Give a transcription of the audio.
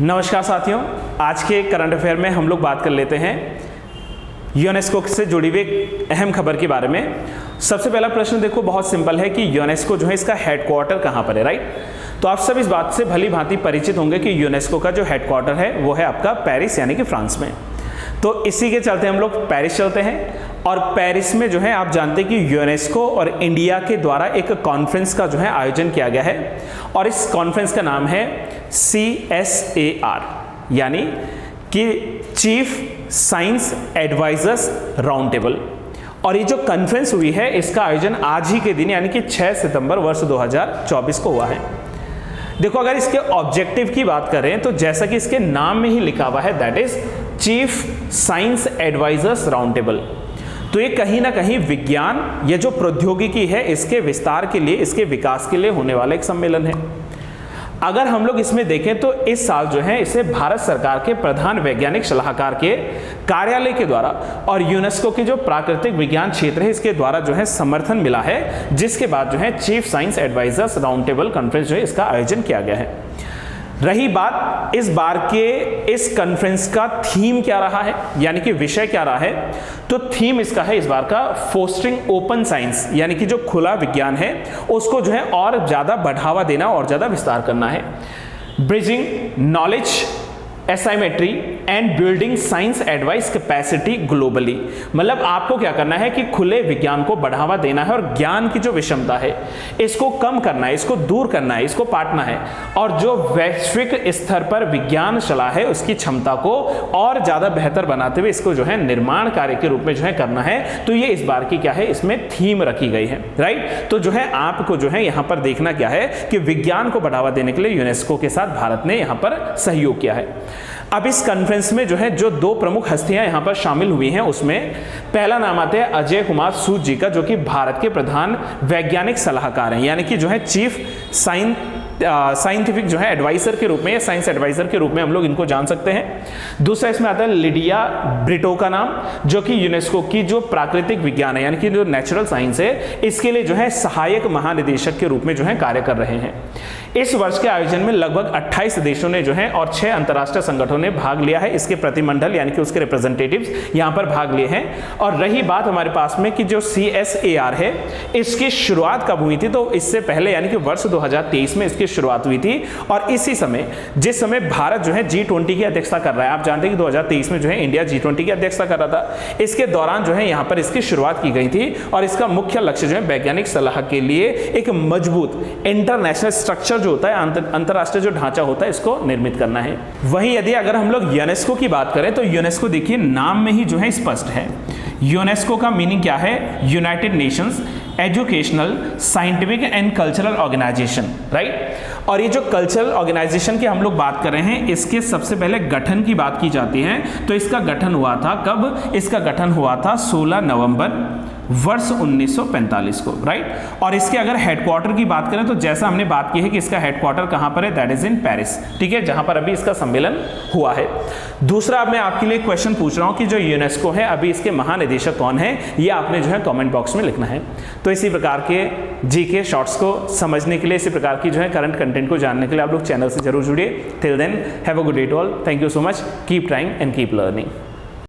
नमस्कार साथियों, आज के करंट अफेयर में हम लोग बात कर लेते हैं यूनेस्को से जुड़ी हुई एक अहम खबर के बारे में। सबसे पहला प्रश्न देखो, बहुत सिंपल है कि यूनेस्को जो है इसका हेडक्वार्टर कहाँ पर है, राइट। तो आप सब इस बात से भली भांति परिचित होंगे कि यूनेस्को का जो हेडक्वार्टर है वो है आपका पेरिस यानी कि फ्रांस में। तो इसी के चलते हम लोग पेरिस चलते हैं और पेरिस में जो है आप जानते हैं कि यूनेस्को और इंडिया के द्वारा एक कॉन्फ्रेंस का जो है आयोजन किया गया है और इस कॉन्फ्रेंस का नाम है CSAR यानी कि chief science advisers round table. और ये जो कॉन्फ्रेंस हुई है इसका आयोजन आज ही के दिन यानी कि 6 सितंबर वर्ष 2024 को हुआ है। देखो, अगर इसके ऑब्जेक्टिव की बात करें तो जैसा कि इसके नाम में ही लिखा हुआ है, that is chief science advisers round table. तो ये कहीं ना कहीं विज्ञान, ये जो प्रौद्योगिकी है इसके विस्तार के लिए, इसके विकास के लिए होने वाला एक सम्मेलन है। अगर हम लोग इसमें देखें तो इस साल जो है इसे भारत सरकार के प्रधान वैज्ञानिक सलाहकार के कार्यालय के द्वारा और यूनेस्को की जो प्राकृतिक विज्ञान क्षेत्र है इसके द्वारा जो है समर्थन मिला है, जिसके बाद जो है chief science advisers round table conference जो है इसका आयोजन किया गया है। रही बात इस बार के इस कॉन्फ्रेंस का थीम क्या रहा है, यानी कि विषय क्या रहा है, तो थीम इसका है इस बार का फोस्टरिंग ओपन साइंस, यानी कि जो खुला विज्ञान है उसको जो है और ज्यादा बढ़ावा देना और ज्यादा विस्तार करना है। Bridging knowledge asymmetry and building science advice capacity globally. मतलब आपको क्या करना है कि खुले विज्ञान को बढ़ावा देना है और ज्ञान की जो विषमता है इसको कम करना है, इसको दूर करना है, इसको पाटना है और जो वैश्विक स्तर पर विज्ञान चला है उसकी क्षमता को और ज्यादा बेहतर बनाते हुए इसको जो है निर्माण कार्य के रूप में जो है करना है। तो ये इस बार की क्या है, इसमें थीम रखी गई है, राइट। तो जो है आपको जो है यहाँ पर देखना क्या है कि विज्ञान को बढ़ावा देने के लिए यूनेस्को के साथ भारत ने यहाँ पर सहयोग किया है। अब इस कॉन्फ्रेंस में जो है जो दो प्रमुख हस्तियां यहां पर शामिल हुई हैं उसमें पहला नाम आता है अजय कुमार सूद जी का, जो कि भारत के प्रधान वैज्ञानिक सलाहकार हैं, यानी कि जो है चीफ साइंटिफिक जो है एडवाइजर के रूप में या साइंस एडवाइजर के रूप में हम लोग इनको जान सकते हैं। दूसरा इसमें आता है लिडिया ब्रिटो का नाम, जो कि यूनेस्को की जो प्राकृतिक विज्ञान है यानी कि जो नेचुरल साइंस है इसके लिए जो है सहायक महानिदेशक के रूप में जो है कार्य कर रहे हैं। इस वर्ष के आयोजन में लगभग 28 देशों ने जो है और 6 अंतर्राष्ट्रीय संगठनों ने भाग लिया है। इसके प्रतिमंडल यानी कि उसके रिप्रेजेंटेटिव्स यहां पर भाग लिए हैं। और रही बात हमारे पास में कि जो CSAR है इसकी शुरुआत कब हुई थी, तो इससे पहले यानी कि वर्ष 2023 में इसकी शुरुआत हुई थी और इसी समय जिस समय भारत जो है G20 की अध्यक्षता कर रहा है, आप जानते हैं कि 2023 में जो है इंडिया G20 की अध्यक्षता कर रहा था, इसके दौरान जो है यहां पर इसकी शुरुआत की गई थी और इसका मुख्य लक्ष्य जो है वैज्ञानिक सलाह के लिए एक मजबूत इंटरनेशनल स्ट्रक्चर जो होता है, अंतरराष्ट्रीय जो ढांचा होता है इसको निर्मित करना है। वहीं यदि अगर हम लोग यूनेस्को की बात करें तो यूनेस्को देखिए नाम में ही जो है स्पष्ट है। यूनेस्को का मीनिंग क्या है, United Nations Educational Scientific and Cultural Organization, right. और ये जो कल्चरल ऑर्गेनाइजेशन की हम लोग बात कर रहे हैं इसके सबसे पहले गठन की बात की जाती है तो इसका गठन हुआ था कब, इसका गठन हुआ था 16 नवंबर वर्ष 1945 को, राइट। और इसके अगर हेडक्वार्टर की बात करें तो जैसा हमने बात की है कि इसका हेडक्वार्टर कहां पर है, दैट इज इन पेरिस, ठीक है, जहां पर अभी इसका सम्मेलन हुआ है। दूसरा अब मैं आपके लिए क्वेश्चन पूछ रहा हूं कि जो यूनेस्को है अभी इसके महानिदेशक कौन है, ये आपने जो है कमेंट बॉक्स में लिखना है। तो इसी प्रकार के जीके शॉर्ट्स को समझने के लिए, इसी प्रकार की जो है करंट कंटेंट को जानने के लिए आप लोग चैनल से जरूर जुड़िए। Till then have a good day to all, thank you so much, keep trying and keep learning.